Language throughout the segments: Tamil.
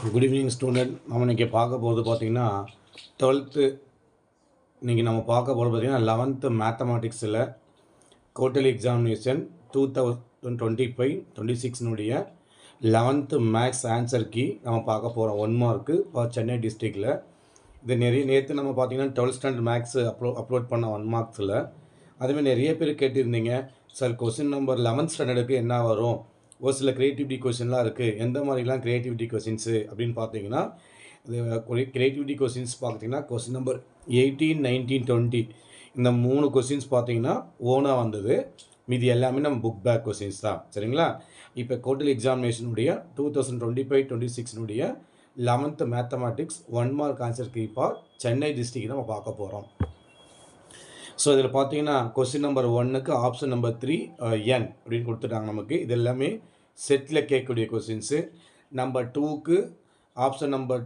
Good evening student. நம்ம இன்றைக்கி பார்க்க போகிறது பார்த்திங்கன்னா 12th. இன்றைக்கி நம்ம பார்க்க போகிறது பார்த்திங்கன்னா 11th மேத்தமெட்டிக்ஸில் quarterly examination 2025-26 11th maths answer key நம்ம பார்க்க போகிறோம். 1 மார்க்கு ஃபார் சென்னை டிஸ்ட்ரிக்டில். இது நேற்று நம்ம பார்த்திங்கன்னா 12th ஸ்டாண்டர்ட் மேக்ஸ் அப்லோட் பண்ண 1 மார்க்ஸில். அதுமாதிரி நிறைய பேர் கேட்டிருந்தீங்க, சார் கொஸ்டின் நம்பர் 11th ஸ்டாண்டர்டுக்கு என்ன வரும், ஒரு சில க்ரியேட்டிவிட்டி கொஷின்லாம் இருக்குது, எந்த மாதிரிலாம் க்ரியேட்டிவிட்டி கொஷின்ஸு அப்படின்னு பார்த்தீங்கன்னா, இது க்ரியேட்டிவிட்டி கொஷின்ஸ் பார்த்தீங்கன்னா கொஸ்டின் நம்பர் 18, 19, 20 இந்த 3 கொஷின்ஸ் பார்த்தீங்கன்னா ஓனாக வந்தது. மீதி எல்லாமே நம்ம புக் பேக் கொஷின்ஸ் தான். சரிங்களா? இப்போ குவார்ட்டர்லி எக்ஸாமினேஷனுடைய 2025-26 11th mathematics 1 mark answer key for Chennai district நம்ம பார்க்க போகிறோம். ஸோ இதில் பார்த்தீங்கன்னா கொஸ்டின் நம்பர் 1க்கு ஆப்ஷன் நம்பர் 3 n அப்படின்னு கொடுத்துட்டாங்க நமக்கு. இது எல்லாமே செட்டில் கேட்கக்கூடிய கொஸ்டின்ஸு. நம்பர் 2க்கு ஆப்ஷன் நம்பர்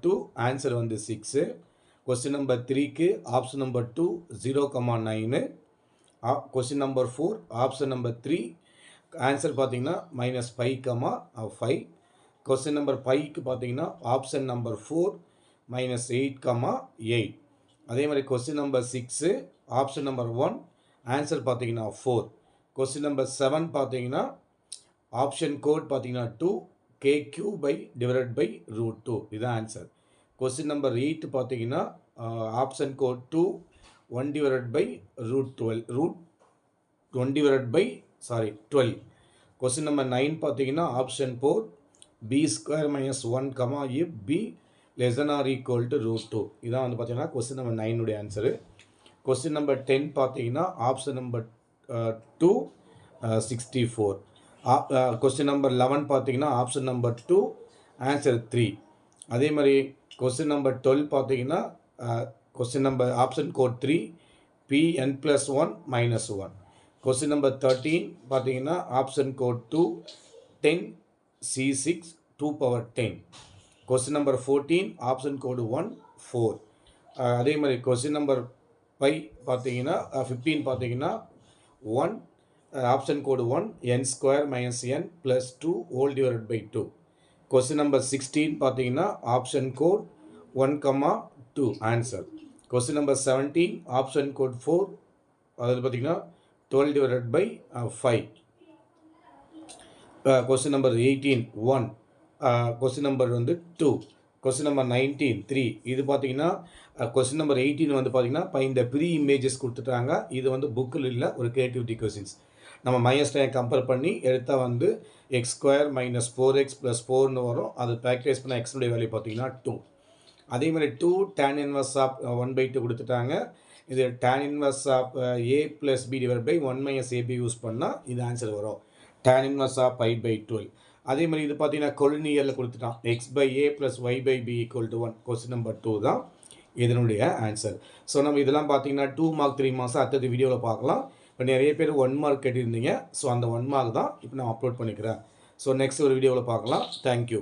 2 ஆன்சர் வந்து 6. கொஸ்டின் நம்பர் 3க்கு option number 2 0,9. Question number 4 option number 3 answer பார்த்தீங்கன்னா -5,5. கொஸ்டின் நம்பர் 5க்கு பார்த்தீங்கன்னா ஆப்ஷன் நம்பர் 4 -8,8. அதே மாதிரி question number 6 option number 1 answer பார்த்தீங்கன்னா 4. கொஸ்டின் நம்பர் 7 பார்த்தீங்கன்னா ஆப்ஷன் கோட் பார்த்தீங்கன்னா 2 KQ/√2 இதுதான் ஆன்சர். கொஸ்டின் நம்பர் 8 பார்த்தீங்கன்னா ஆப்ஷன் கோட் 2 1/12. கொஸ்டின் நம்பர் 9 பார்த்தீங்கன்னா ஆப்ஷன் 4 B² - 1, if B < இதான் வந்து பார்த்தீங்கன்னா question number 9 answer. Question number 10 பார்த்தீங்கன்னா ஆப்ஷன் நம்பர் 2 64. கொஸ்டின் நம்பர் 11 பார்த்தீங்கன்னா ஆப்ஷன் நம்பர் 2 ஆன்சர் 3. அதே மாதிரி கொஸ்டின் நம்பர் 12 பார்த்தீங்கன்னா question number option code 3 PN+1 -1. Question number 13 பார்த்தீங்கன்னா option code 2 10 C6 2/10. Question number 14 option code 1 4. அதே மாதிரி கொஸ்டின் நம்பர் 15 பார்த்தீங்கன்னா 1 option code 1 n² - n + 2 question number 16 பார்த்தீங்கன்னா option code 1,2 answer. Question number 17 option code 4 அதாவது பார்த்தீங்கன்னா 12/5. Question number 18 1. கொஸ்டின் நம்பர் வந்து 2. Question number 19 3. இது பார்த்தீங்கன்னா கொஸ்டின் நம்பர் 18 வந்து பார்த்தீங்கன்னா இப்போ இந்த ப்ரீ இமேஜஸ் கொடுத்துட்டாங்க. இது வந்து புக்கில் இல்லை, ஒரு க்ரியேட்டிவிட்டி கொஸ்டின்ஸ். நம்ம -10 கம்பேர் பண்ணி எடுத்தால் வந்து x² - 4x + 4ன்னு வரும். அது ப்ராக்டிஸ் பண்ண எக்ஸுடைய வேல்யூ பார்த்தீங்கன்னா 2. அதே மாதிரி 2 tan 1 1/2 கொடுத்துட்டாங்க. இது tan 1 a + b/1 - ab use பண்ணால் இது ஆன்சர் வரும், tan 1 π/12. அதே மாதிரி இது பார்த்தீங்கன்னா கொலினியரில் கொடுத்துட்டான் x/a + y/b = 1. கொஸ்டின் நம்பர் 2 தான் இதனுடைய ஆன்சர். ஸோ நம்ம இதெல்லாம் பார்த்தீங்கன்னா 2 மார்க் 3 மார்க்ஸ் அடுத்தது வீடியோவில் பார்க்கலாம். இப்போ நிறைய பேர் 1 மார்க் கேட்டிருந்தீங்க. ஸோ அந்த 1 மார்க் தான் இப்போ நான் அப்லோட் பண்ணிக்கிறேன். ஸோ நெக்ஸ்ட் ஒரு வீடியோவில் பார்க்கலாம். தேங்க்யூ.